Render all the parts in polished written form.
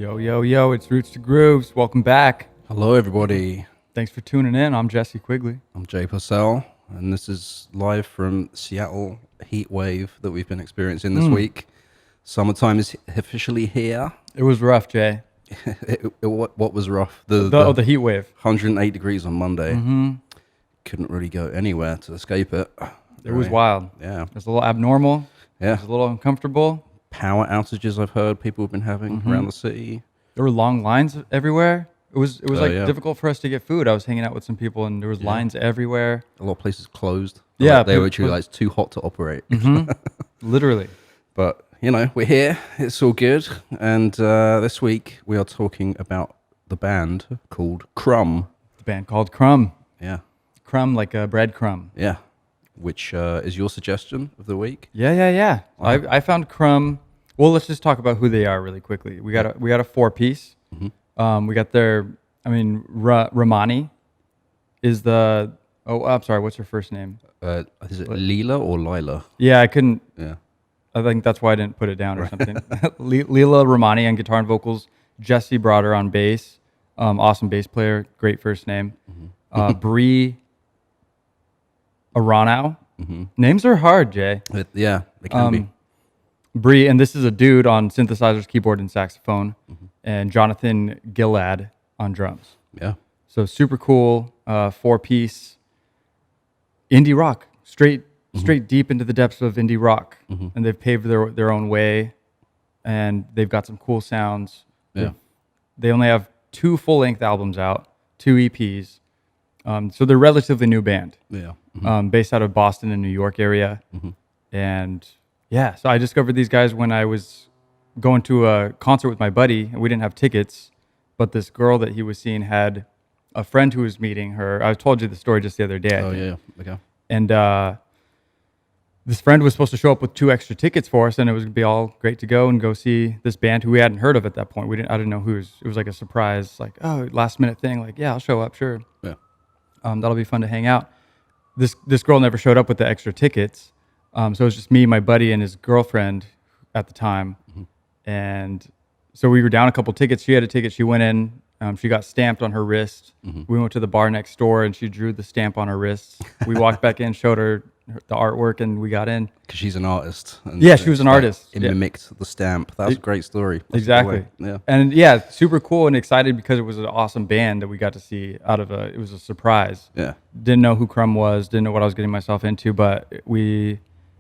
Yo, yo, yo, it's Roots to Grooves. Welcome back. Hello, everybody. Thanks for tuning in. I'm Jesse Quigley. I'm Jay Purcell, and this is live from Seattle heat wave that we've been experiencing this week. Summertime is officially here. It was rough, Jay. What was rough? The heat wave. 108 degrees on Monday. Couldn't really go anywhere to escape it. It was wild. Yeah. It was a little abnormal. Yeah. It was a little uncomfortable. Power outages I've heard people have been having around the city. There were long lines everywhere. It was Yeah. difficult for us to get food. I was hanging out with some people and there was lines everywhere. A lot of places closed. Yeah, Like, they were actually like, it's too hot to operate. Literally. But, you know, we're here. It's all good. And this week we are talking about the band called Crumb. The band called Crumb. Yeah. Crumb like a breadcrumb. Yeah. Which is your suggestion of the week? Yeah. I found Crumb. Well, let's just talk about who they are really quickly. We got a 4-piece. We got their, Ramani is the, I'm sorry, what's her first name? Is it Leela or Lila? Yeah, I couldn't, Yeah. I think that's why I didn't put it down or something. Leela Ramani on guitar and vocals, Jesse Broader on bass, awesome bass player, great first name. Bree Aranau. Names are hard, Jay. Yeah, they can be. Bree, and this is a dude on synthesizers, keyboard, and saxophone, and Jonathan Gillad on drums. Yeah. So super cool, 4-piece indie rock, straight deep into the depths of indie rock, and they've paved their own way, and they've got some cool sounds. Yeah. They only have 2 full-length albums out, 2 EPs, so they're a relatively new band. Yeah. Based out of Boston and New York area, and yeah, so I discovered these guys when I was going to a concert with my buddy, and we didn't have tickets, but this girl that he was seeing had a friend who was meeting her. I told you the story just the other day. Oh, yeah. Okay. And this friend was supposed to show up with 2 extra tickets for us, and it was going to be all great to go see this band who we hadn't heard of at that point. I didn't know who. It was like a surprise, like, oh, last minute thing. Like, yeah, I'll show up, sure. Yeah. That'll be fun to hang out. This girl never showed up with the extra tickets. So it was just me, my buddy, and his girlfriend at the time. And so we were down a couple tickets. She had a ticket. She went in. She got stamped on her wrist. We went to the bar next door, and she drew the stamp on her wrist. We walked back in, showed her the artwork, and we got in. Because she's an artist. And yeah, she was an artist. It mimicked the stamp. That was a great story. Exactly. Yeah. And yeah, super cool and excited because it was an awesome band that we got to see it was a surprise. Yeah. Didn't know who Crumb was, didn't know what I was getting myself into, but we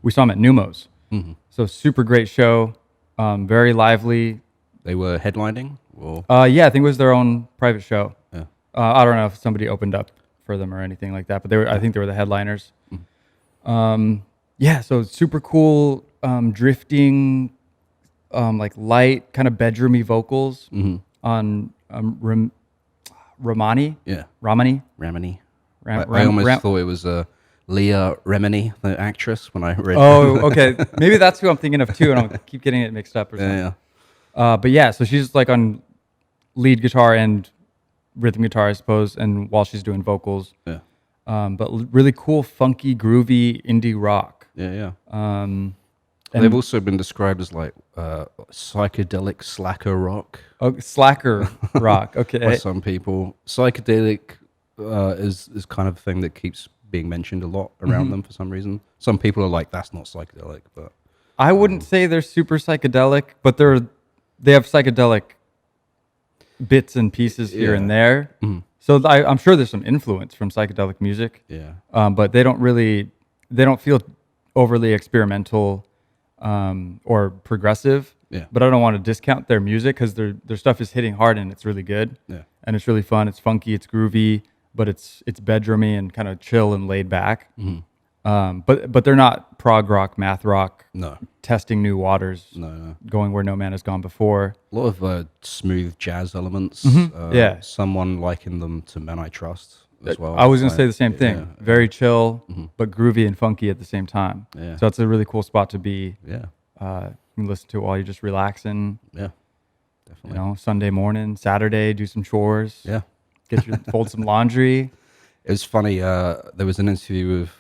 saw them at Numos. So super great show, very lively. They were headlining? Or? Yeah, I think it was their own private show. Yeah. I don't know if somebody opened up for them or anything like that, but I think they were the headliners. Yeah, so super cool, drifting, like light, kind of bedroomy vocals on Ramani. Yeah. Ramani. I almost thought it was Leah Remini, the actress, when I read. Oh, okay. Maybe that's who I'm thinking of too, and I'll keep getting it mixed up or something. Yeah. But yeah, so she's like on lead guitar and rhythm guitar, I suppose, and while she's doing vocals. Yeah. But really cool, funky, groovy indie rock. Yeah. And they've also been described as like psychedelic slacker rock. Oh, slacker rock. Okay. By some people, psychedelic is kind of a thing that keeps being mentioned a lot around them for some reason. Some people are like, that's not psychedelic, but I wouldn't say they're super psychedelic, but they have psychedelic bits and pieces here and there. So I'm sure there's some influence from psychedelic music. Yeah. But they don't feel overly experimental or progressive. Yeah. But I don't want to discount their music because their stuff is hitting hard and it's really good. Yeah. And it's really fun. It's funky. It's groovy, but it's bedroomy and kind of chill and laid back. But they're not prog rock, math rock. No. Testing new waters. No. Going where no man has gone before. A lot of smooth jazz elements. Yeah. Someone liking them to Men I Trust as well. I was going to say the same thing. Yeah. Very chill, but groovy and funky at the same time. Yeah. So that's a really cool spot to be. Yeah. You can listen to it while you're just relaxing. Yeah. Definitely. Sunday morning, Saturday, do some chores. Yeah. Fold some laundry. It was funny. There was an interview with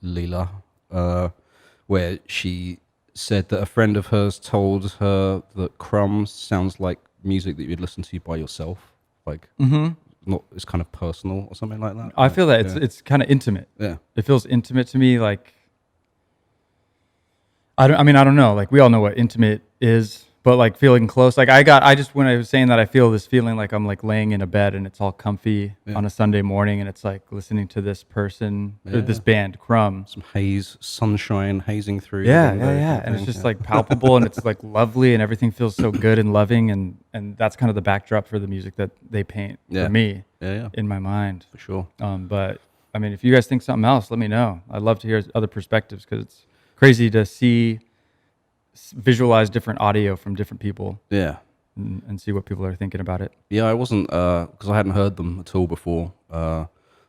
Leela where she said that a friend of hers told her that Crumb sounds like music that you'd listen to by yourself, like not it's kind of personal or something like that. I feel that yeah. it's kind of intimate. Yeah. It feels intimate to me. Like I don't know. Like we all know what intimate is, but like feeling close. Like I just when I was saying that, I feel this feeling like I'm like laying in a bed and it's all comfy on a Sunday morning, and it's like listening to this person or this band, Crumb. Some haze, sunshine hazing through. Yeah, the window and it's just like palpable and it's like lovely and everything feels so good and loving, and that's kind of the backdrop for the music that they paint for me in my mind. For sure. But I mean, if you guys think something else, let me know. I'd love to hear other perspectives because it's crazy to visualize different audio from different people. Yeah. And see what people are thinking about it. Yeah, I wasn't, because I hadn't heard them at all before.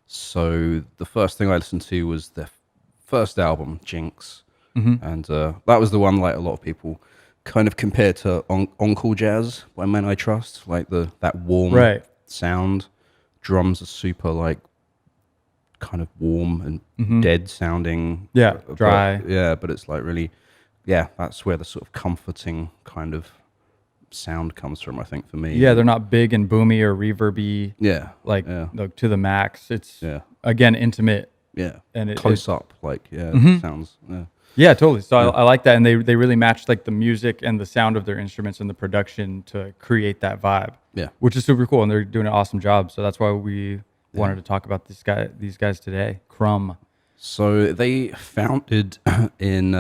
So the first thing I listened to was their first album, Jinx. And that was the one like a lot of people kind of compare to Encore Jazz by Men I Trust, like that warm sound. Drums are super like kind of warm and dead sounding. Yeah, dry. But it's like really, that's where the sort of comforting kind of sound comes from, I think, for me. Yeah, they're not big and boomy or reverby. Like to the max. It's again intimate. Yeah, and close up, like it sounds. Yeah, totally. So I like that, and they really matched like the music and the sound of their instruments and the production to create that vibe. Yeah, which is super cool, and they're doing an awesome job. So that's why we wanted to talk about these guys today. Crumb. So they founded in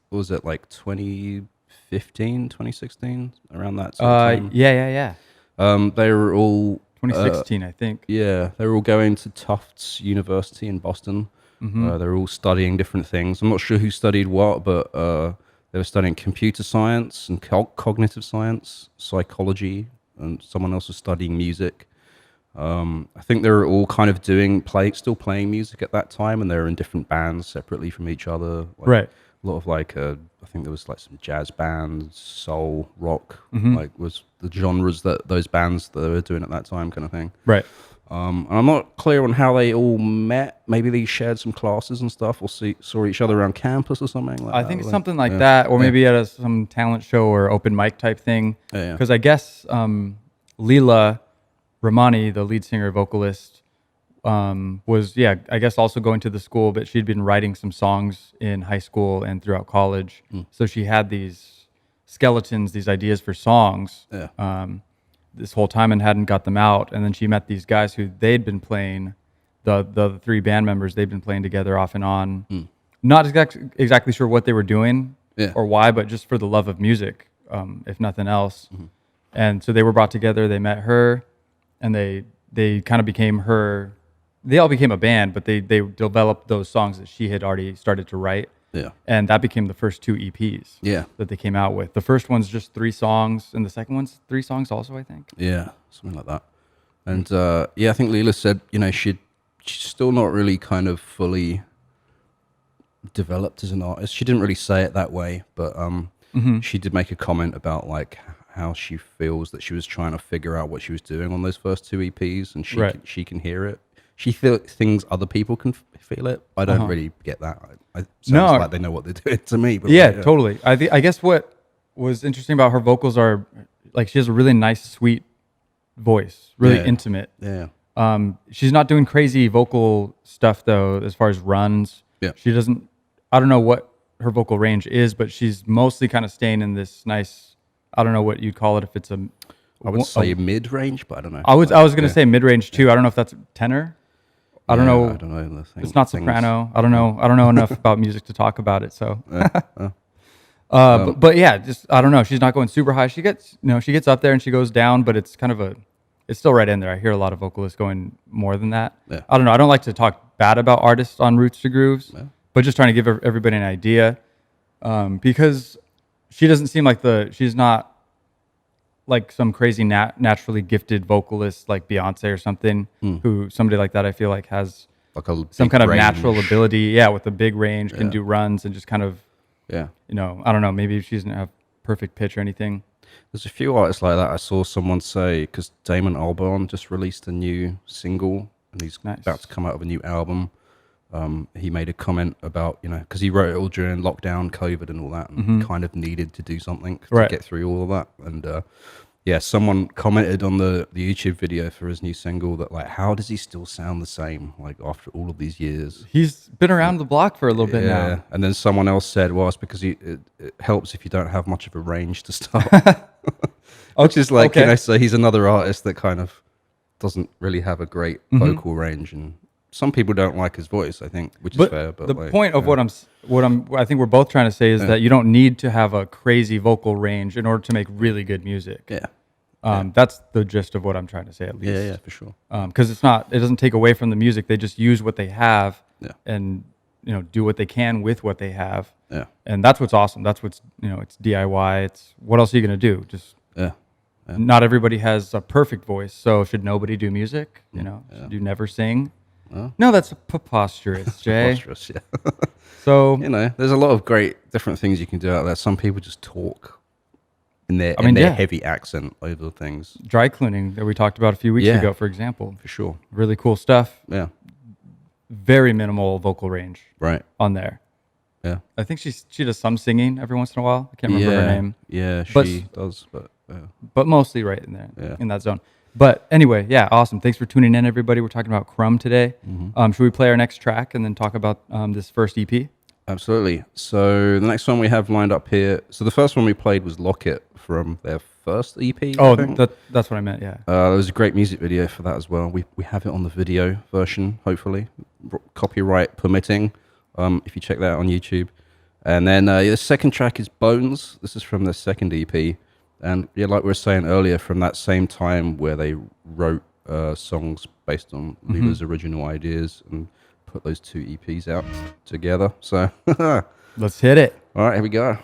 what was it, like 2015, 2016, around that sort of time? Yeah. They were all 2016, I think. Yeah, they were all going to Tufts University in Boston. They were all studying different things. I'm not sure who studied what, but they were studying computer science and cognitive science, psychology, and someone else was studying music. I think they were all kind of still playing music at that time, and they were in different bands separately from each other. Like, a lot of like, I think there was like some jazz bands, soul, rock, like was the genres that those bands that they were doing at that time, kind of thing. Right. And I'm not clear on how they all met. Maybe they shared some classes and stuff, or saw each other around campus or something like that. I think it's something like that, or maybe at some talent show or open mic type thing. Because I guess Leela Ramani, the lead singer vocalist, was I guess also going to the school, but she'd been writing some songs in high school and throughout college. So she had these skeletons, these ideas for songs this whole time and hadn't got them out. And then she met these guys who they'd been playing, the three band members, they'd been playing together off and on. Not exactly sure what they were doing or why, but just for the love of music, if nothing else. And so they were brought together, they met her, and they kind of became her. They all became a band, but they developed those songs that she had already started to write. Yeah. And that became the first two EPs that they came out with. The first one's just 3 songs, and the second one's 3 songs also, I think. Yeah, something like that. And I think Leela said, she's still not really kind of fully developed as an artist. She didn't really say it that way, but she did make a comment about like how she feels that she was trying to figure out what she was doing on those first 2 EPs, and she can hear it. She thinks other people can feel it. I don't really get that. It sounds like they know what they're doing to me. But totally. I guess what was interesting about her vocals are like she has a really nice, sweet voice, really intimate. Yeah. She's not doing crazy vocal stuff though, as far as runs. Yeah. She doesn't. I don't know what her vocal range is, but she's mostly kind of staying in this nice. I don't know what you'd call it if it's a. I would say mid range, but I don't know. I was going to say mid range too. I don't know if that's tenor. I don't know. I don't know. It's not soprano. I don't know. I don't know enough about music to talk about it. So, but yeah, just I don't know. She's not going super high. She gets she gets up there and she goes down, but it's kind of it's still right in there. I hear a lot of vocalists going more than that. Yeah. I don't know. I don't like to talk bad about artists on Roots to Grooves, but just trying to give everybody an idea, because she doesn't seem like she's not like some crazy naturally gifted vocalist like Beyonce or something, who somebody like that I feel like has like some kind of natural ability, with a big range, can do runs and just kind of, I don't know, maybe she doesn't have perfect pitch or anything. There's a few artists like that. I saw someone say, because Damon Albarn just released a new single and he's about to come out of a new album. he made a comment about, because he wrote it all during lockdown, COVID, and all that, and kind of needed to do something to get through all of that. And yeah, someone commented on the YouTube video for his new single that, like, how does he still sound the same, like, after all of these years? He's been around the block for a little bit now. And then someone else said, well, it's because it helps if you don't have much of a range to start. Which is like, so he's another artist that kind of doesn't really have a great vocal range, and some people don't like his voice, I think, which is fair. But the point of what I think we're both trying to say is that you don't need to have a crazy vocal range in order to make really good music. Yeah. That's the gist of what I'm trying to say, at least. Yeah, for sure. Because it doesn't take away from the music. They just use what they have and, do what they can with what they have. Yeah. And that's what's awesome. That's what's, it's DIY. It's what else are you going to do? Just, yeah. Not everybody has a perfect voice. So should nobody do music? Should you never sing? No, that's preposterous, Jay. Preposterous, yeah. So, there's a lot of great different things you can do out there. Some people just talk in their heavy accent over things. Dry cleaning that we talked about a few weeks ago, for example. For sure. Really cool stuff. Yeah. Very minimal vocal range. Right. On there. Yeah. I think she does some singing every once in a while. I can't remember her name. Yeah, she does, but mostly right in there, in that zone. But anyway, yeah, awesome. Thanks for tuning in, everybody. We're talking about Crumb today. Should we play our next track and then talk about this first EP? Absolutely. So the next one we have lined up here. So the first one we played was Lock It from their first EP. Oh, that's what I meant. Yeah. There was a great music video for that as well. We have it on the video version, hopefully, copyright permitting. If you check that out on YouTube. And then the second track is Bones. This is from their second EP. And yeah, like we were saying earlier, from that same time where they wrote songs based on Leela's original ideas and put those two EPs out together. So let's hit it. All right, here we go.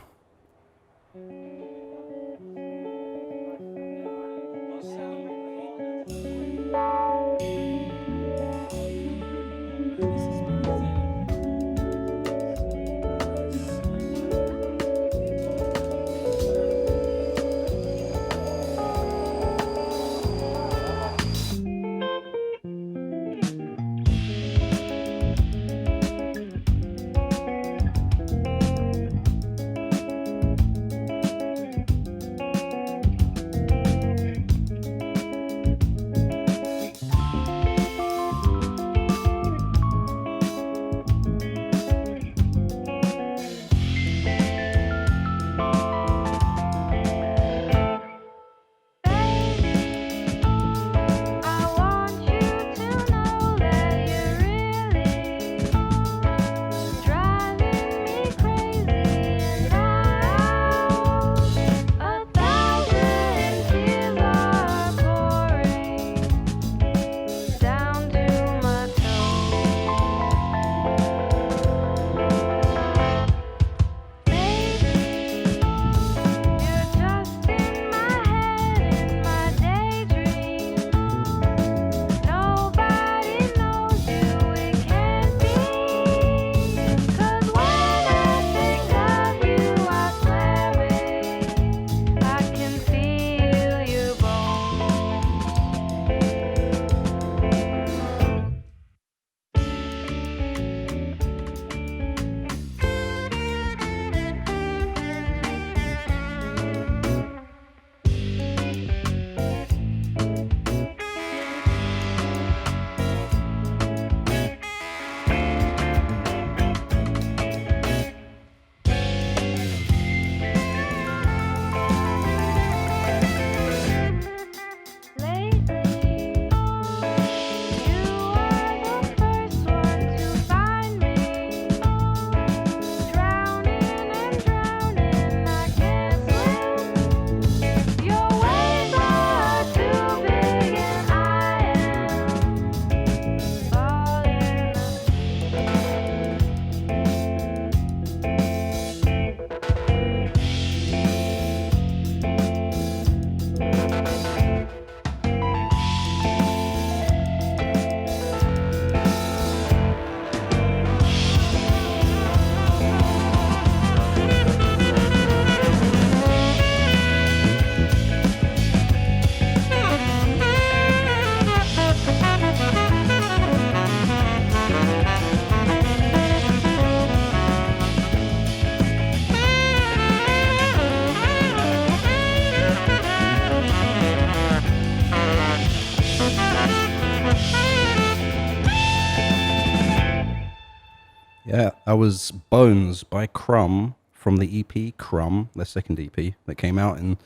That was Bones by Crumb from the EP Crumb, their second EP that came out in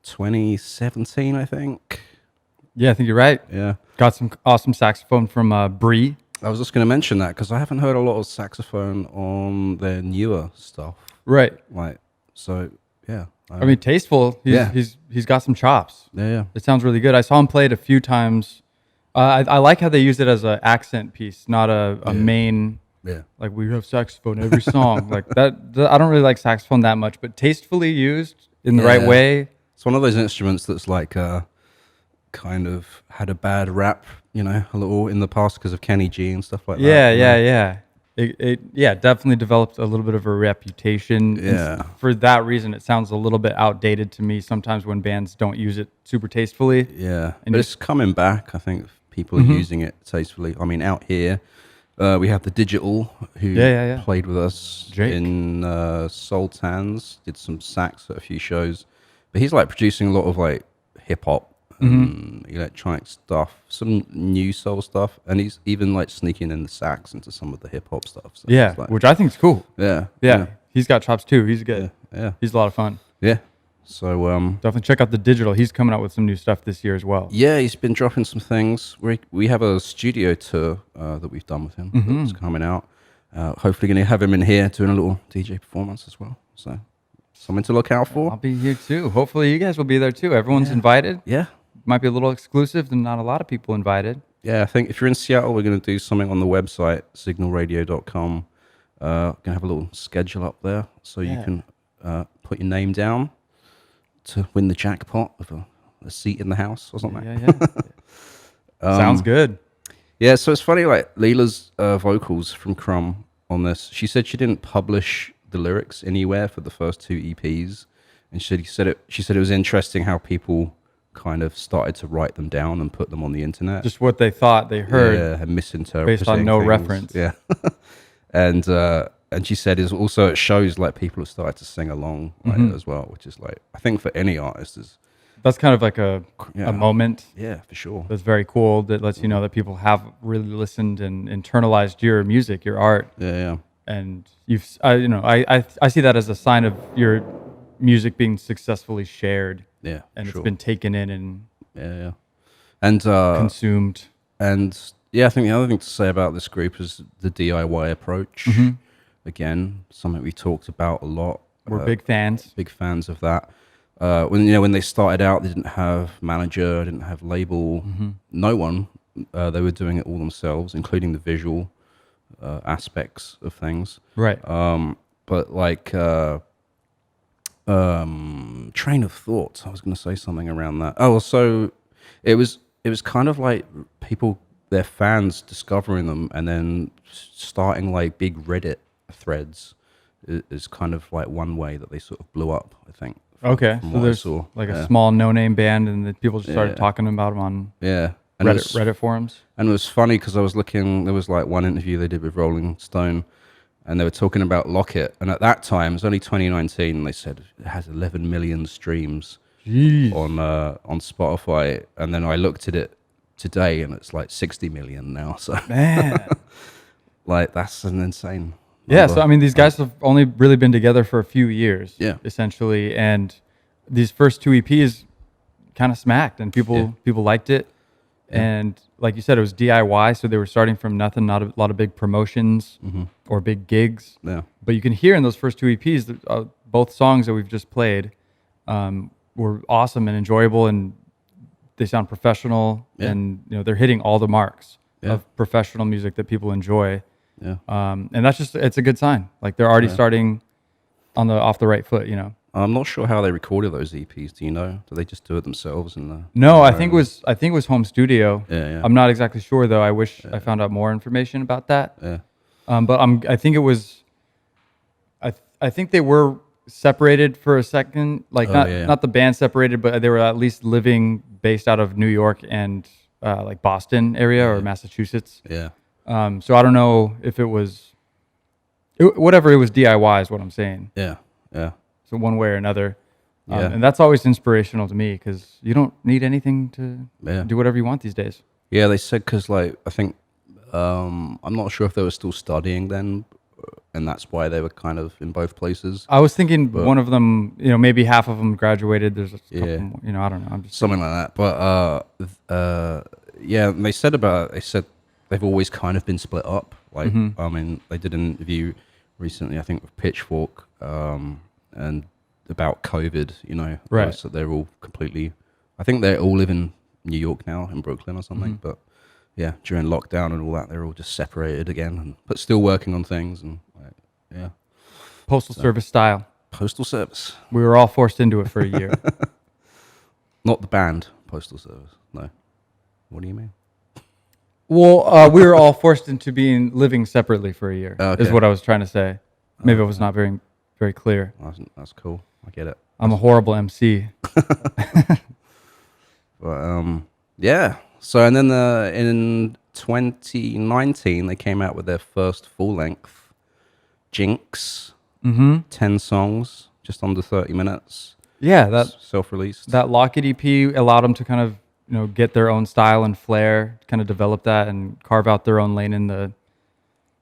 2017, I think. Yeah, I think you're right. Yeah. Got some awesome saxophone from Bree. I was just going to mention that because I haven't heard a lot of saxophone on their newer stuff. Right. Like, so, yeah. I mean, tasteful. He's got some chops. Yeah. It sounds really good. I saw him play it a few times. I like how they use it as an accent piece, not a main. Yeah. Like we have saxophone every song. Like that. I don't really like saxophone that much, but tastefully used in the right way. It's one of those instruments that's like kind of had a bad rap, you know, a little in the past because of Kenny G and stuff like that. Yeah. It definitely developed a little bit of a reputation. Yeah. And for that reason, it sounds a little bit outdated to me sometimes when bands don't use it super tastefully. Yeah. And but it's coming back. I think people are using it tastefully. I mean, out here, we have the Digital who played with us Jake. in Sultans, did some sax at a few shows. But he's like producing a lot of like hip hop. Electronic stuff, some new soul stuff, and he's even like sneaking in the sax into some of the hip hop stuff. So like, which I think is cool. Yeah. He's got chops too. He's good. Yeah. He's a lot of fun. Yeah. So definitely check out the Digital. He's coming out with some new stuff this year as well. Yeah, he's been dropping some things. We have a studio tour that we've done with him that's coming out. Hopefully going to have him in here doing a little DJ performance as well. So something to look out for. I'll be here too. Hopefully you guys will be there too. Everyone's invited. Yeah. Might be a little exclusive and not a lot of people invited. Yeah, I think if you're in Seattle, we're going to do something on the website, signalradio.com. Going to have a little schedule up there so you can put your name down to win the jackpot of a seat in the house or something. Yeah. Sounds good. Yeah, so it's funny, like Leela's vocals from Crumb on this. She said she didn't publish the lyrics anywhere for the first two EPs, and she said it was interesting how people kind of started to write them down and put them on the internet. Just what they thought they heard. Yeah, and misinterpreting based on no things. reference. Yeah. And she said is also it shows like people have started to sing along as well, which is like I think for any artist is that's kind of like a moment. Yeah, for sure. That's very cool. That lets you know that people have really listened and internalized your music, your art. Yeah. And I see that as a sign of your music being successfully shared. Yeah, and it's been taken in and and consumed. And yeah, I think the other thing to say about this group is the DIY approach. Again, something we talked about a lot. We're big fans. Big fans of that. When they started out, they didn't have manager, didn't have label, no one. They were doing it all themselves, including the visual aspects of things. Right. But like train of thought. I was going to say something around that. Oh, so it was kind of like people, their fans discovering them and then starting like big Reddit threads is kind of like one way that they sort of blew up, I think. Okay, so there's like a small no-name band, and the people just started talking about them on and Reddit forums. And it was funny because I was looking. There was like one interview they did with Rolling Stone, and they were talking about Locket. And at that time, it was only 2019. And they said it has 11 million streams on Spotify. And then I looked at it today, and it's like 60 million now. So man, like that's an insane. Yeah, so I mean, these guys have only really been together for a few years, essentially, and these first two EPs kind of smacked, and people liked it, and like you said, it was DIY, so they were starting from nothing, not a lot of big promotions or big gigs. Yeah, but you can hear in those first two EPs, that, both songs that we've just played were awesome and enjoyable, and they sound professional, and they're hitting all the marks of professional music that people enjoy. Yeah. And that's it's a good sign. Like they're already starting off the right foot, I'm not sure how they recorded those EPs. Do you know? Do they just do it themselves? No, I think it was home studio. Yeah. I'm not exactly sure though. I wish I found out more information about that. Yeah. But I think it was. I think they were separated for a second. Like not the band separated, but they were at least based out of New York and like Boston area or Massachusetts. Yeah. So I don't know if it was, whatever it was DIY is what I'm saying. Yeah. So one way or another. And that's always inspirational to me because you don't need anything to do whatever you want these days. Yeah, they said because like I think, I'm not sure if they were still studying then and that's why they were kind of in both places. I was thinking one of them, maybe half of them graduated. There's a couple more, I don't know. I'm just something like that. But yeah, they said they've always kind of been split up. Like, I mean, they did an interview recently, I think, with Pitchfork, and about COVID. Right. So they're all completely. I think they all live in New York now, in Brooklyn or something. But yeah, during lockdown and all that, they're all just separated again, but still working on things. And yeah, Postal Service style. Postal Service. We were all forced into it for a year. Not the band Postal Service. No. What do you mean? Well, we were all forced into living separately for a year. Okay. Is what I was trying to say. Maybe I was not very, very clear. That's cool. I get it. I'm a horrible MC. But yeah. So and then in 2019 they came out with their first full length, Jinx. 10 songs, just under 30 minutes. Yeah, that self-released. That Lock It EP allowed them to kind of get their own style and flair, kind of develop that and carve out their own lane in the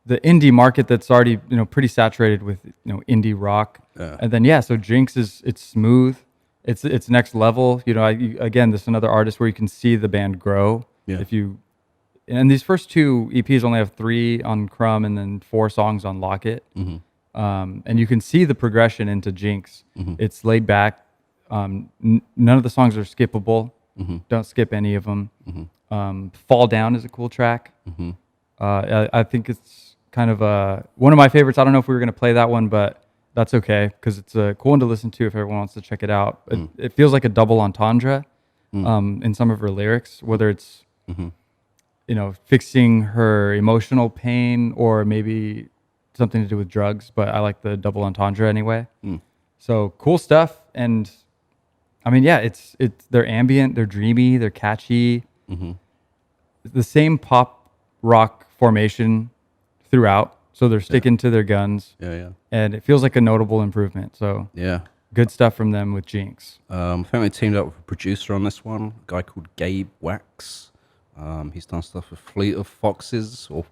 indie market that's already pretty saturated with indie rock. Yeah. And then so Jinx it's smooth. It's next level. Again, this is another artist where you can see the band grow. Yeah. And these first two EPs only have 3 on Crumb and then 4 songs on Lock It. And you can see the progression into Jinx. It's laid back. None of the songs are skippable. Don't skip any of them. Fall Down is a cool track. I think it's kind of one of my favorites. I don't know if we were going to play that one, but that's okay because it's a cool one to listen to if everyone wants to check it out. It feels like a double entendre in some of her lyrics, whether it's fixing her emotional pain or maybe something to do with drugs. But I like the double entendre anyway. So cool stuff. And I mean, yeah, they're ambient, they're dreamy, they're catchy. The same pop rock formation throughout. So they're sticking to their guns. Yeah. And it feels like a notable improvement. So Yeah. good stuff from them with Jinx. I think they teamed up with a producer on this one, a guy called Gabe Wax. He's done stuff with Fleet of Foxes, or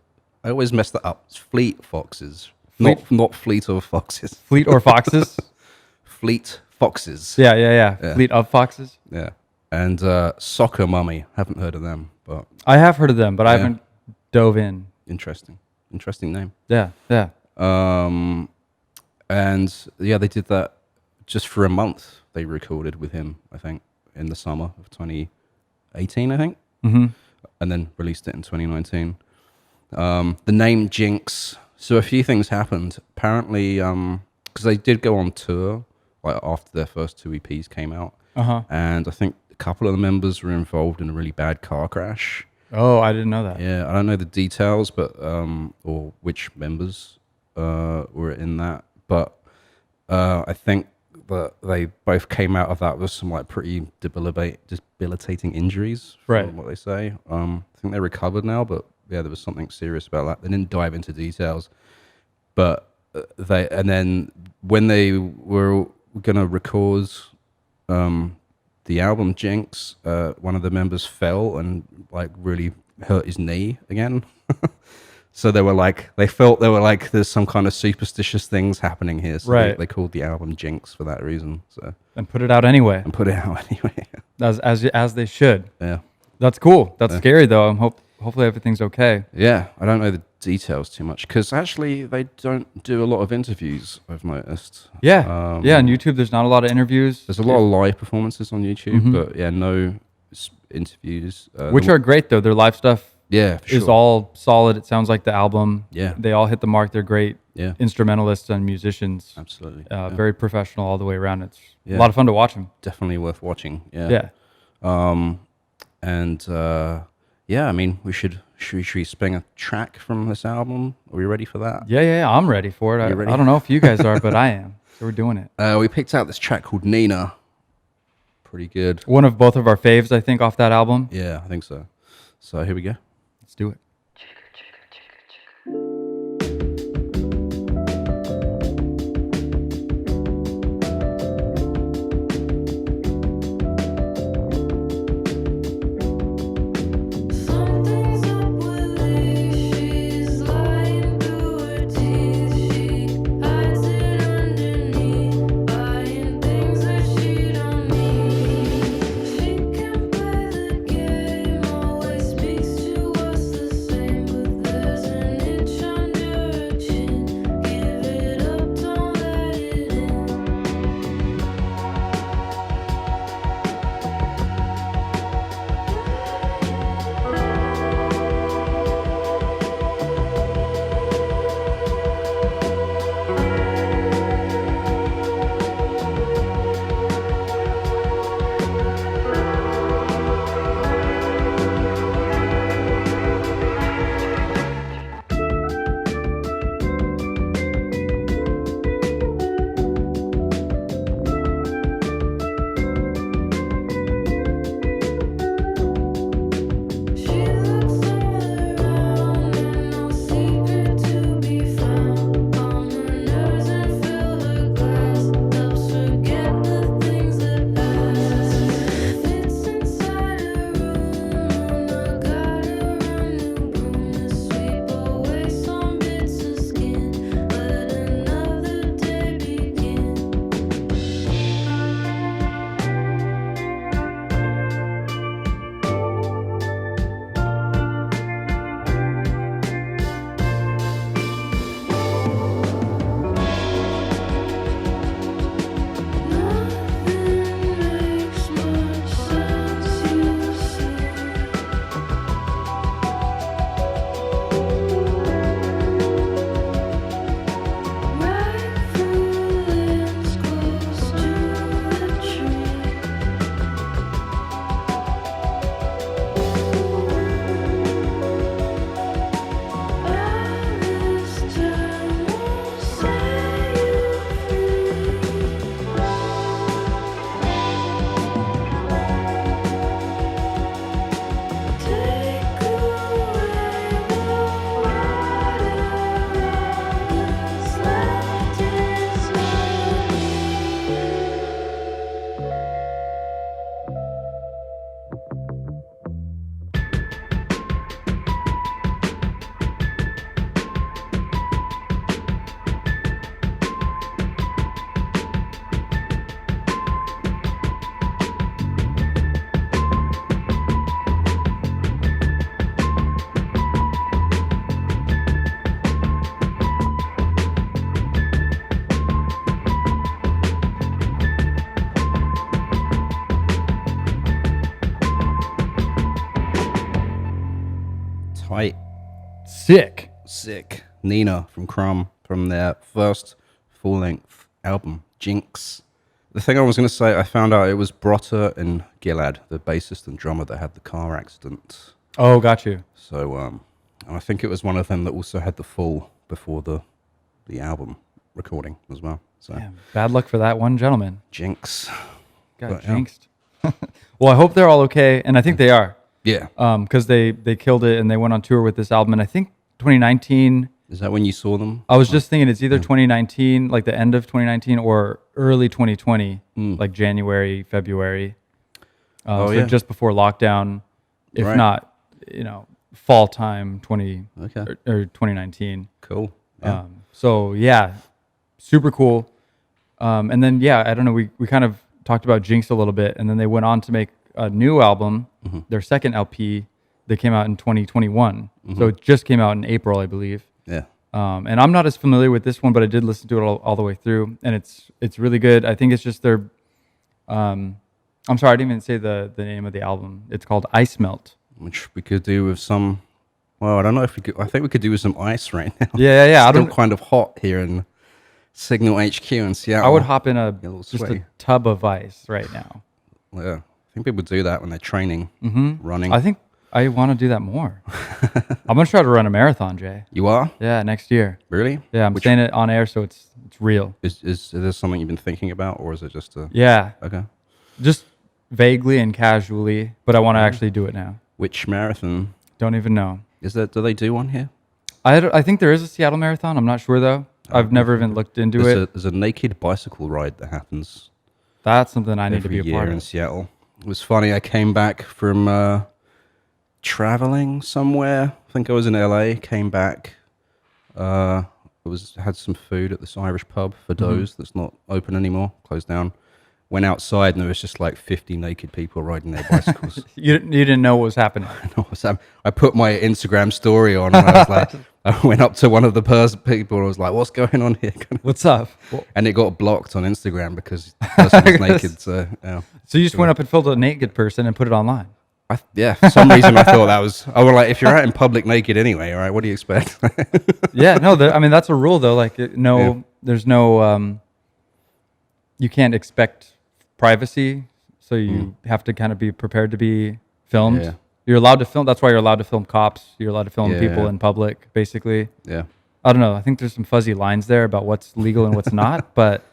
I always mess that up. It's Fleet Foxes, not Fleet of Foxes. Fleet or Foxes? Fleet Foxes. Yeah. Fleet of Foxes. Yeah. And Soccer Mummy. Haven't heard of them, but I have heard of them, but I haven't dove in. Interesting name. Yeah. And yeah, they did that just for a month. They recorded with him, I think, in the summer of 2018, I think, and then released it in 2019. The name Jinx. So a few things happened. Apparently, because they did go on tour like after their first 2 EPs came out, and I think a couple of the members were involved in a really bad car crash. Oh, I didn't know that. Yeah, I don't know the details, but or which members were in that, but I think that they both came out of that with some like pretty debilitating injuries, from what they say. I think they're recovered now, but yeah, there was something serious about that. They didn't dive into details, but then when they were gonna record the album Jinx, one of the members fell and like really hurt his knee again. So they felt there's some kind of superstitious things happening here. So they called the album Jinx for that reason. So and put it out anyway. As they should. Yeah. That's cool. That's scary though. Hopefully everything's okay. Yeah, I don't know the details too much because actually they don't do a lot of interviews, I've noticed. Yeah, on YouTube there's not a lot of interviews. There's a lot of live performances on YouTube, but yeah, no interviews. Which are great though. Their live stuff is all solid. It sounds like the album. Yeah. They all hit the mark. They're great instrumentalists and musicians. Absolutely. Very professional all the way around. It's a lot of fun to watch them. Definitely worth watching. Yeah. Yeah, I mean, should we spring a track from this album? Are we ready for that? Yeah, I'm ready for it. I don't know if you guys are, but I am. So we're doing it. We picked out this track called Nina. Pretty good. One of both of our faves, I think, off that album. Yeah, I think so. So here we go. Let's do it. Something's up with Lee, she's lying through her teeth. Tight. Sick. Nina from Crumb, from their first full-length album, Jinx. The thing I was going to say, I found out it was Brotta and Gilad, the bassist and drummer, that had the car accident. Oh, got you. So, and I think it was one of them that also had the fall before the album recording as well. So, Damn, bad luck for that one gentleman. Jinx. Got jinxed. Well, I hope they're all okay, and I think they are. Yeah. Because they killed it and they went on tour with this album, and I think 2019. Is that when you saw them? I was just thinking it's either 2019, like the end of 2019, or early 2020, like January, February. So just before lockdown, if not, fall time or 2019. Cool. Yeah. So yeah, super cool. And then I don't know, we kind of talked about Jinx a little bit, and then they went on to make a new album, their second LP. That came out in 2021. So it just came out in April, I believe. Yeah. And I'm not as familiar with this one, but I did listen to it all the way through, and it's really good. I think it's just their. I'm sorry, I didn't even say the name of the album. It's called Ice Melt, which we could do with some. Well, I don't know if we could. I think we could do with some ice right now. Yeah. It's still kind of hot here in Signl HQ in Seattle. I would hop in a tub of ice right now. Yeah, I think people do that when they're training, running. I think I want to do that more. I'm gonna try to run a marathon, Jay. You are? Yeah, next year. Really? Yeah, I'm saying it on air, so it's real. Is this something you've been thinking about, or is it just a? Yeah. Okay. Just vaguely and casually, but I want to actually do it now. Which marathon? Don't even know. Is that? Do they do one here? I think there is a Seattle Marathon. I'm not sure though. I've never even looked into it. There's a naked bicycle ride that happens. That's something I need to be a part of. Every year in Seattle. It was funny. I came back from traveling somewhere. I think I was in LA. Came back. Had some food at this Irish pub for Doze that's not open anymore. Closed down. Went outside and there was just like 50 naked people riding their bicycles. You didn't know what was happening. I put my Instagram story on and I was like, I went up to one of the people and I was like, what's going on here? What's up? And it got blocked on Instagram because the person was naked. So you just went up and filmed a naked person and put it online? For some reason I thought that was, I was like, if you're out in public naked anyway, all right, what do you expect? Yeah, no, that's a rule though. Like, there's no, you can't expect privacy, so you have to kind of be prepared to be filmed. Yeah. You're allowed to film. That's why you're allowed to film cops. You're allowed to film people in public, basically. Yeah. I don't know. I think there's some fuzzy lines there about what's legal and what's not, but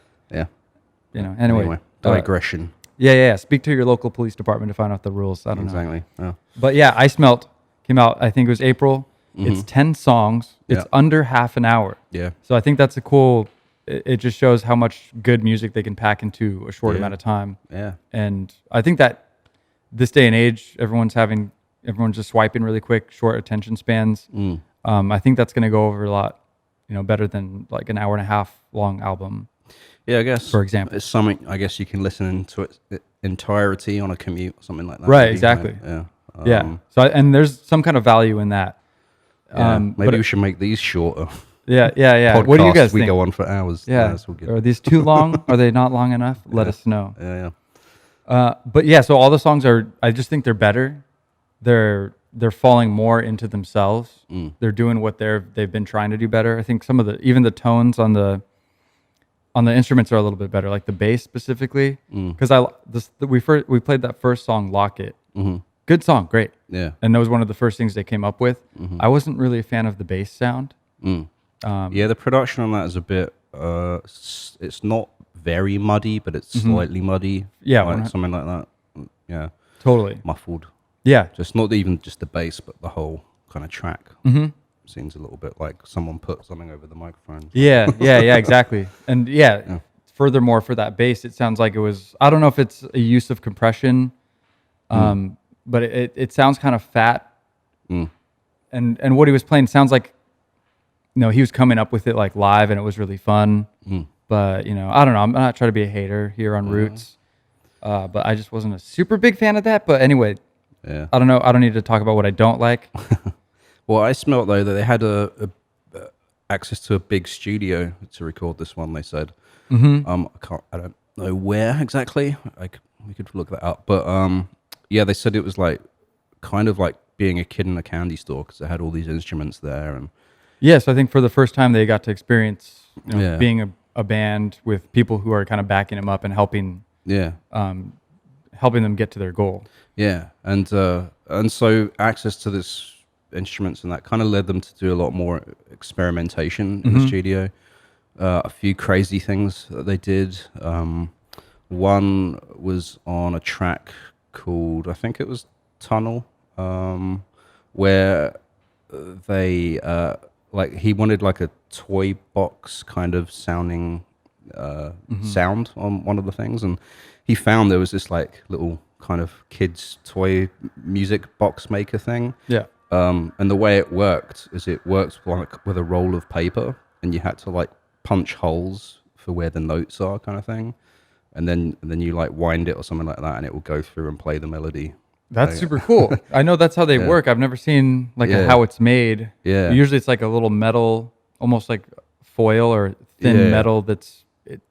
anyway. Digression. Yeah. Speak to your local police department to find out the rules. I don't know. Exactly. Yeah. But yeah, Ice Melt came out, I think it was April. It's 10 songs. It's under half an hour. Yeah. So I think that's a cool, it just shows how much good music they can pack into a short amount of time. Yeah. And I think that this day and age, everyone's just swiping really quick, short attention spans. I think that's going to go over a lot, better than like an hour and a half long album. Yeah, I guess. For example, it's something I guess you can listen to its entirety on a commute or something like that. Right. Exactly. Yeah. So and there's some kind of value in that. Maybe we should make these shorter. Yeah. Podcasts, what do you guys think? We go on for hours. Yeah. Are these too long? Are they not long enough? Let us know. Yeah. But yeah, so all the songs I just think they're better. They're falling more into themselves. They're doing what they've been trying to do better. I think some of even the tones on the instruments are a little bit better, like the bass specifically. Because we played that first song, Lock It. Good song, great. Yeah. And that was one of the first things they came up with. I wasn't really a fan of the bass sound. The production on that is a bit. It's not very muddy, but it's slightly muddy. Yeah, like something like that. Yeah, totally muffled. Yeah, just not even just the bass, but the whole kind of track. Seems a little bit like someone put something over the microphone. Yeah, exactly. And furthermore, for that bass, it sounds like it was. I don't know if it's a use of compression, but it sounds kind of fat. And what he was playing sounds like. He was coming up with it like live, and it was really fun. But I don't know. I'm not trying to be a hater here on Roots, but I just wasn't a super big fan of that. But anyway, I don't know. I don't need to talk about what I don't like. Well, I smelt though that they had a access to a big studio to record this one. They said, I don't know where exactly. We could look that up, but they said it was like kind of like being a kid in a candy store because they had all these instruments there. And Yes, I think for the first time they got to experience Yeah. being a band with people who are kind of backing them up and helping yeah, helping them get to their goal. yeah, and so access to this instruments and that kind of led them to do a lot more experimentation in the studio. A few crazy things that they did. One was on a track called, I think it was Tunnel, where they like he wanted like a toy box kind of sounding sound on one of the things, and he found there was this like little kind of kids toy music box maker thing. Yeah. And the way it worked is it worked like with a roll of paper, and you had to like punch holes for where the notes are, kind of thing, and then you like wind it or something like that, and it will go through and play the melody. That's super cool. I know that's how they work. I've never seen like how it's made. Yeah. Usually it's like a little metal, almost like foil or thin metal that's,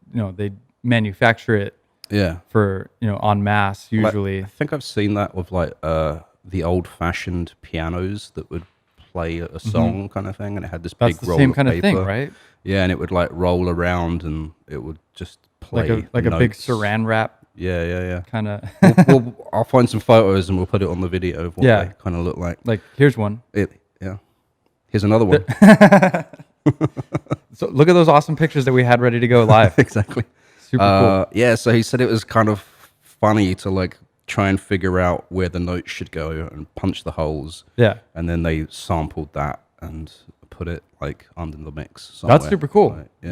they manufacture it Yeah. for, en masse usually. Like, I think I've seen that with like the old-fashioned pianos that would play a song kind of thing, and it had this That's big the roll same of kind of paper. thing, right? Yeah, and it would like roll around, and it would just play Like a big notes. saran wrap Yeah. kind of. I'll find some photos and we'll put it on the video of what they kind of look like. Like, here's one. Here's another one. So look at those awesome pictures that we had ready to go live. Exactly. Super cool. Yeah, so he said it was kind of funny to like try and figure out where the notes should go and punch the holes. Yeah. And then they sampled that and put it like under the mix somewhere. That's super cool. Like, yeah.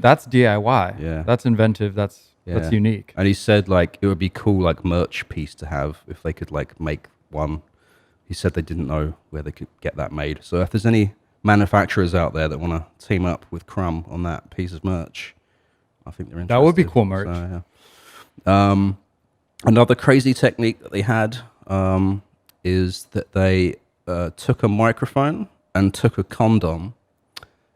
That's DIY. Yeah. That's inventive. That's unique. And he said like it would be cool like merch piece to have if they could like make one. He said they didn't know where they could get that made. So if there's any manufacturers out there that want to team up with Crumb on that piece of merch, I think they're interested. That would be cool merch. So, yeah. Another crazy technique that they had is that they took a microphone and took a condom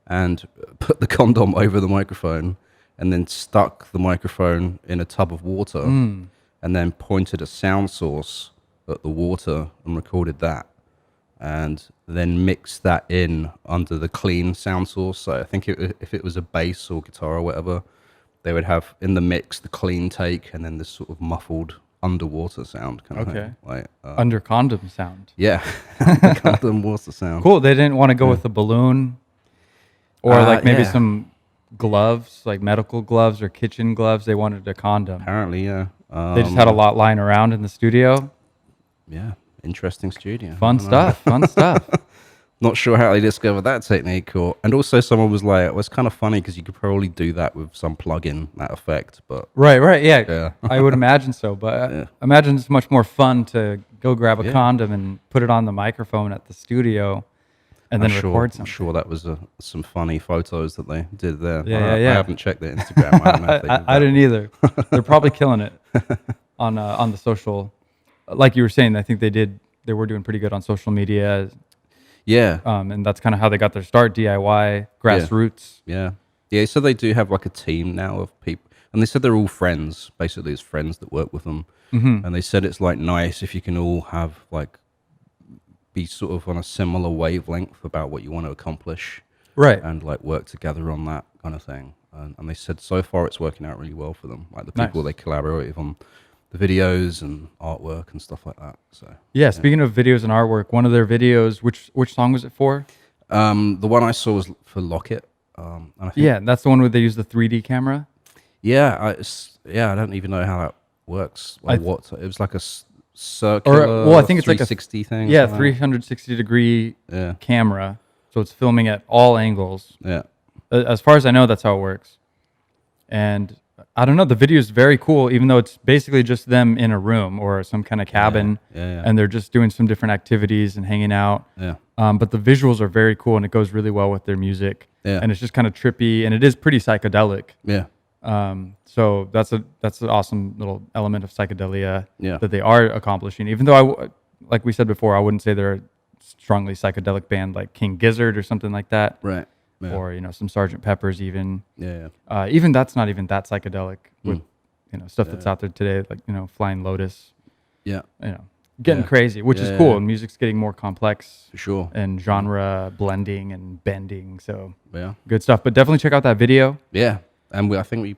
and put the condom over the microphone and then stuck the microphone in a tub of water and then pointed a sound source at the water and recorded that, and then mixed that in under the clean sound source. So I think if it was a bass or guitar or whatever, they would have in the mix the clean take and then this sort of muffled underwater sound kind of thing. Like, Under condom sound. Yeah, underwater sound. Cool. They didn't want to go with a balloon or like maybe yeah. some gloves, like medical gloves or kitchen gloves. They wanted a condom. Apparently, yeah. They just had a lot lying around in the studio. Yeah, interesting studio. Fun stuff. Not sure how they discovered that technique, and also someone was like, "Well, it's kind of funny because you could probably do that with some plug-in that effect." But Right, yeah. I would imagine so, but imagine it's much more fun to go grab a condom and put it on the microphone at the studio, and then record something. I'm sure that was some funny photos that they did there. Yeah. I haven't checked their Instagram. I don't know if they did I that. didn't either. They're probably killing it on the social. Like you were saying, I think they were doing pretty good on social media. Yeah. And that's kind of how they got their start, DIY, grassroots. Yeah. So they do have like a team now of people, and they said they're all friends, basically as friends that work with them. And they said it's like nice if you can all have like be sort of on a similar wavelength about what you want to accomplish, Right. and like work together on that kind of thing. And they said so far it's working out really well for them. Like the people they collaborate with on the videos and artwork and stuff like that. So Speaking of videos and artwork, one of their videos, which song was it for? the one I saw was for Locket. And I think, That's the one where they use the 3D camera. I don't even know how that works. Like what it was like a circular, I think it's like a 360 thing. Yeah, 360 degree camera. So it's filming at all angles. Yeah. As far as I know, that's how it works. And I don't know, the video is very cool, even though it's basically just them in a room or some kind of cabin, and they're just doing some different activities and hanging out. Yeah. But the visuals are very cool, and it goes really well with their music. Yeah. And it's just kind of trippy, and it is pretty psychedelic. Yeah. So that's an awesome little element of psychedelia that they are accomplishing. Even though like we said before, I wouldn't say they're a strongly psychedelic band like King Gizzard or something like that. Right. Yeah. Or some Sgt. Pepper's even. Even that's not even that psychedelic with stuff that's out there today, like Flying Lotus. Yeah. getting Yeah. crazy, which is Yeah, cool. yeah. And music's getting more complex For sure. and genre blending and bending. So Yeah. good stuff. But definitely check out that video. Yeah. And I think we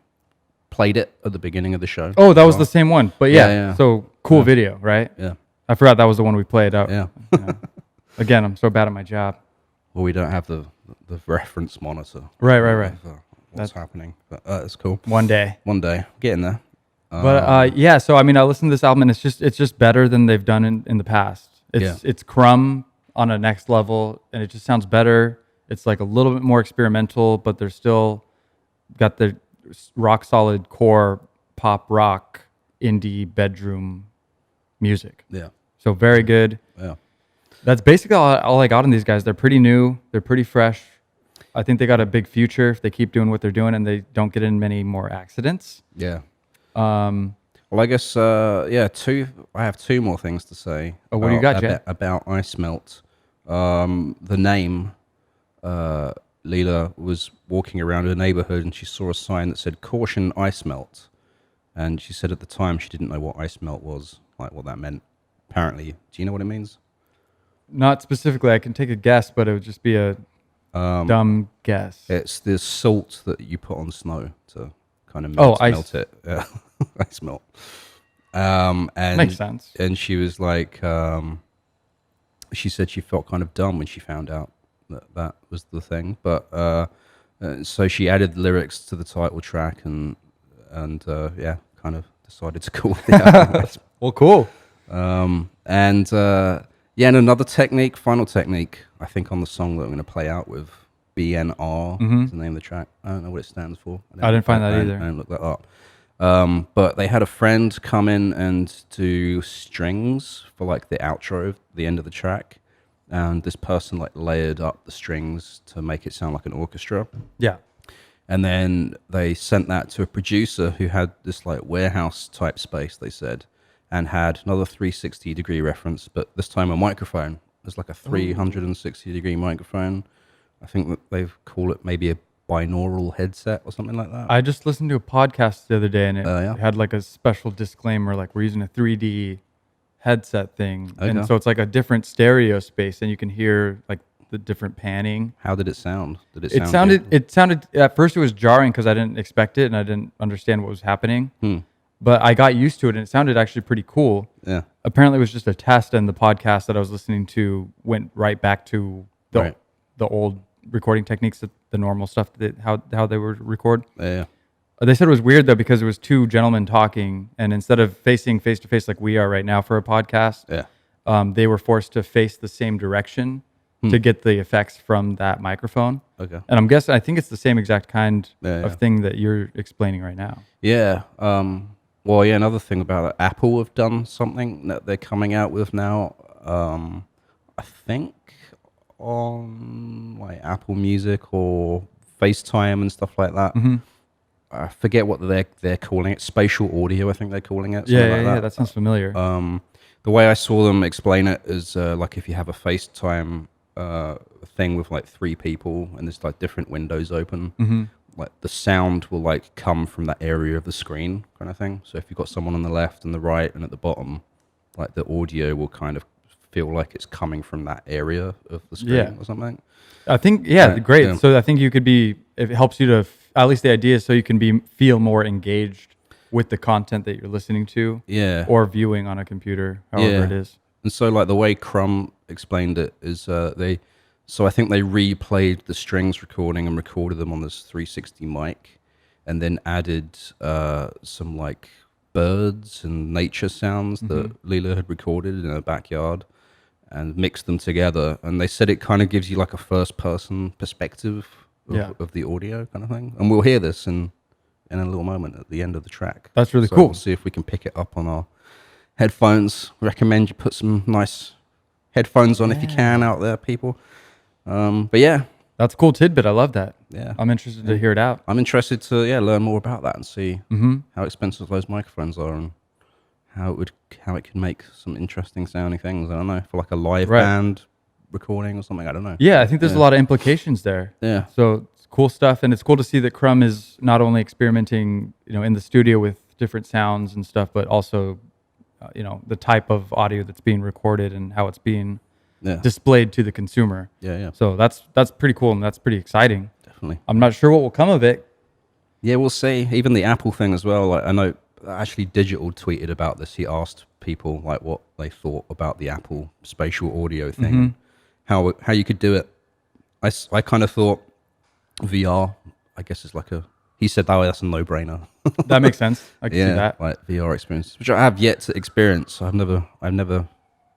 played it at the beginning of the show. Oh, that as was well. the same one. But Yeah, yeah, yeah. so cool Yeah. video, right? Yeah. I forgot that was the one we played out. Yeah. Again, I'm so bad at my job. Well, we don't have the reference monitor. Right. Of, what's That's- happening. But it's cool. One day. One day. Getting there. But yeah, so I mean, I listened to this album and it's just better than they've done in the past. It's Crumb on a next level, and it just sounds better. It's like a little bit more experimental, but they're still got the rock solid core pop rock indie bedroom music. Yeah. So very good. Yeah. That's basically all I got on these guys. They're pretty new. They're pretty fresh. I think they got a big future if they keep doing what they're doing and they don't get in many more accidents. Yeah. Well, I guess I have two more things to say. Oh, what do you got, Jay? About Ice Melt? The name. Leela was walking around her neighborhood and she saw a sign that said "Caution, Ice Melt," and she said at the time she didn't know what ice melt was, like what that meant. Apparently, do you know what it means? Not specifically. I can take a guess, but it would just be a dumb guess. It's the salt that you put on snow to kind of ice. melt it. Yeah. Ice melt. And Makes sense. And she was like, she said she felt kind of dumb when she found out that was the thing. But so she added lyrics to the title track and kind of decided to call it out. Well, cool. And another final technique, I think, on the song that I'm going to play out with, BNR is the name of the track. I don't know what it stands for. I didn't find that either. I didn't look that up. But they had a friend come in and do strings for like the outro, the end of the track. And this person like layered up the strings to make it sound like an orchestra. Yeah. And then they sent that to a producer who had this like warehouse type space, they said, and had another 360-degree reference, but this time a microphone. There's like a 360-degree microphone. I think that they call it maybe a binaural headset or something like that. I just listened to a podcast the other day, and it Yeah. had like a special disclaimer, like we're using a 3D headset thing, Okay. and so it's like a different stereo space, and you can hear like the different panning. How did it sound? Did it It sound sounded. good? It sounded at first it was jarring because I didn't expect it and I didn't understand what was happening. But I got used to it, and it sounded actually pretty cool. Yeah. Apparently, it was just a test, and the podcast that I was listening to went right back to the old recording techniques, the normal stuff, how they would record. Yeah. They said it was weird though because it was two gentlemen talking, and instead of facing face to face like we are right now for a podcast, they were forced to face the same direction to get the effects from that microphone. Okay. And I'm guessing I think it's the same exact kind Yeah. of thing that you're explaining right now. Yeah. Well, yeah. Another thing about it, Apple have done something that they're coming out with now. I think on like Apple Music or FaceTime and stuff like that. I forget what they're calling it. Spatial audio, I think they're calling it. Yeah, that sounds familiar. The way I saw them explain it is like if you have a FaceTime thing with like three people and there's like different windows open, like the sound will like come from that area of the screen kind of thing. So if you've got someone on the left and the right and at the bottom, like the audio will kind of feel like it's coming from that area of the screen or something. I think, great. Yeah. So I think you could it helps you to, at least the idea is so you can feel more engaged with the content that you're listening to or viewing on a computer, however it is. And so like the way Crumb explained it is I think they replayed the strings recording and recorded them on this 360 mic and then added some like birds and nature sounds that Leela had recorded in her backyard and mixed them together. And they said it kind of gives you like a first person perspective of the audio kind of thing. And we'll hear this in a little moment at the end of the track. That's really cool. We'll see if we can pick it up on our headphones. Recommend you put some nice headphones on if you can out there, people. But yeah. That's a cool tidbit. I love that. Yeah. I'm interested to hear it out. I'm interested to learn more about that and see how expensive those microphones are and how it can make some interesting sounding things. I don't know, for like a live band recording or something. I don't know. Yeah, I think there's a lot of implications there. Yeah. So it's cool stuff, and it's cool to see that Crumb is not only experimenting, in the studio with different sounds and stuff, but also the type of audio that's being recorded and how it's being Yeah. displayed to the consumer. Yeah. So that's pretty cool and that's pretty exciting. Definitely. I'm not sure what will come of it. Yeah, we'll see. Even the Apple thing as well. Like, I know actually Digital tweeted about this. He asked people like what they thought about the Apple spatial audio thing, how you could do it. I kind of thought VR, I guess, is like he said, oh, that's a no-brainer. That makes sense. I can see Yeah, that. like VR experience, which I have yet to experience. I've never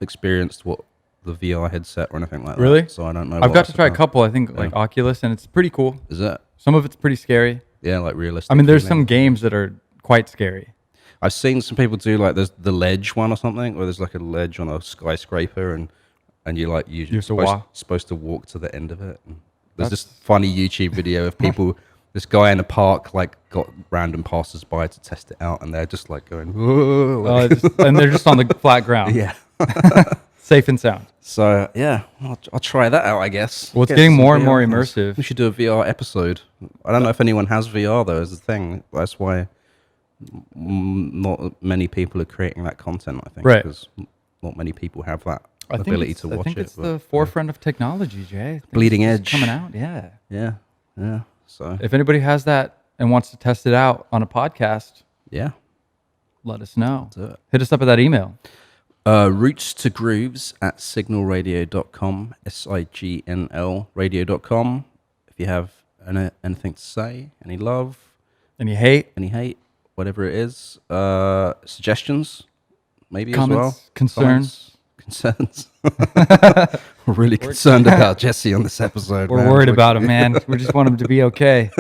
experienced what the VR headset or anything like that. Really? So I don't know. I've what got to that's try a about. couple, I think, like Oculus, and it's pretty cool. Is it? Some of it's pretty scary. Yeah, like realistic. I mean, there's feeling. some games that are quite scary. I've seen some people do like there's the ledge one or something, where there's like a ledge on a skyscraper, and you're supposed to walk to the end of it. And there's this funny YouTube video of people, this guy in a park like got random passers-by to test it out, and they're just like going, whoa, like, And they're just on the flat ground. yeah. Safe and sound. So yeah, I'll try that out, I guess. Well, it's Get getting some more and VR more things. immersive. We should do a VR episode. I don't know if anyone has VR though, as a thing. That's why not many people are creating that content, I think. Right. Because not many people have that I think ability it's, to watch I think it. it's but, the forefront of technology, Jay. I think Bleeding it's edge. coming out. Yeah. yeah. So If anybody has that and wants to test it out on a podcast, yeah, let us know. do it. Hit us up at that email. Roots to Grooves at signalradio.com, SIGNL radio.com. If you have anything to say, any love, Any hate, any hate, whatever it is, suggestions, maybe comments, as well. concerns. Concerns. We're really concerned about Jesse on this episode. We're man. worried about him, man. We just want him to be okay.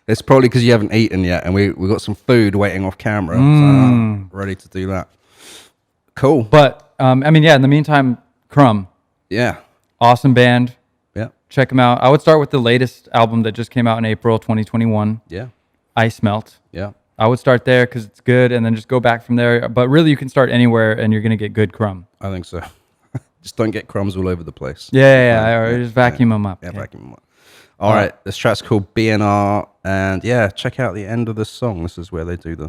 It's probably because you haven't eaten yet, and we got some food waiting off camera. So I'm ready to do that. Cool. But, in the meantime, Crumb, Yeah. awesome band. Yeah. Check them out. I would start with the latest album that just came out in April 2021, Yeah. Ice Melt. Yeah. I would start there because it's good, and then just go back from there. But really, you can start anywhere, and you're going to get good Crumb. I think so. Just don't get crumbs all over the place. Yeah. Just vacuum them up. Yeah, okay? vacuum them up. All right. This track's called BNR. And yeah, check out the end of the song. This is where they do the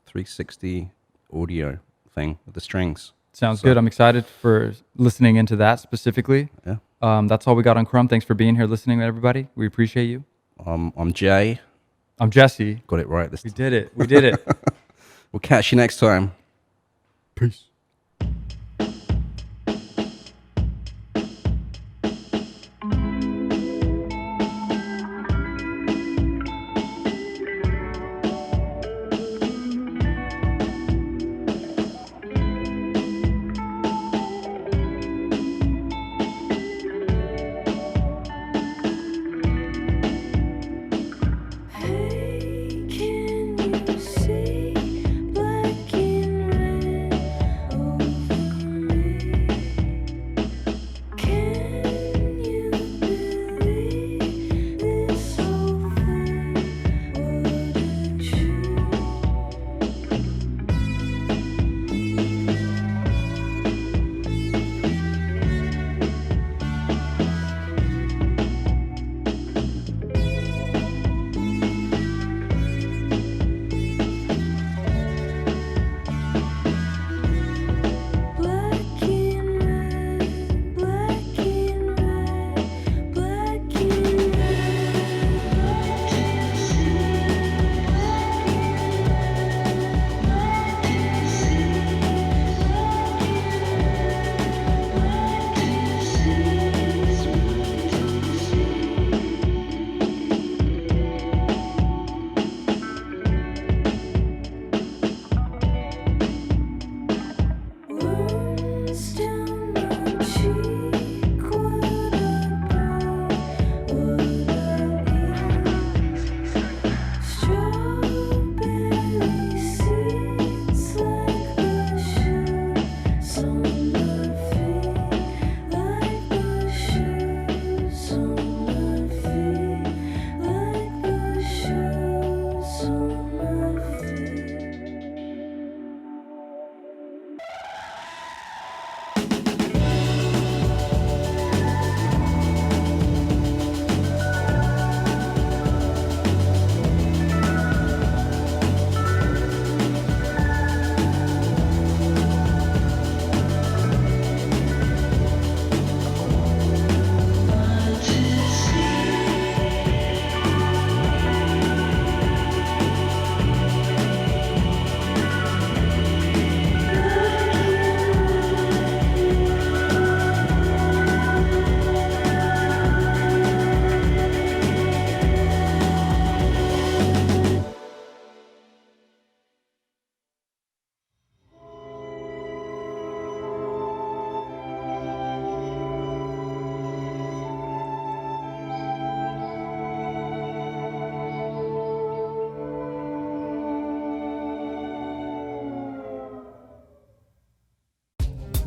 360 audio thing with the strings. Sounds good. I'm excited for listening into that specifically. Yeah. That's all we got on Crumb. Thanks for being here listening, everybody. We appreciate you. I'm Jay. I'm Jesse. Got it right this We time. did it. We did it. We'll catch you next time. Peace. Hey, can you see black and red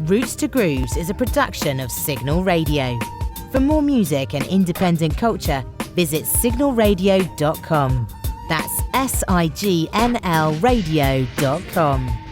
Roots to Grooves is a production of Signl Radio. For more music and independent culture, visit signalradio.com. That's signl radio.com.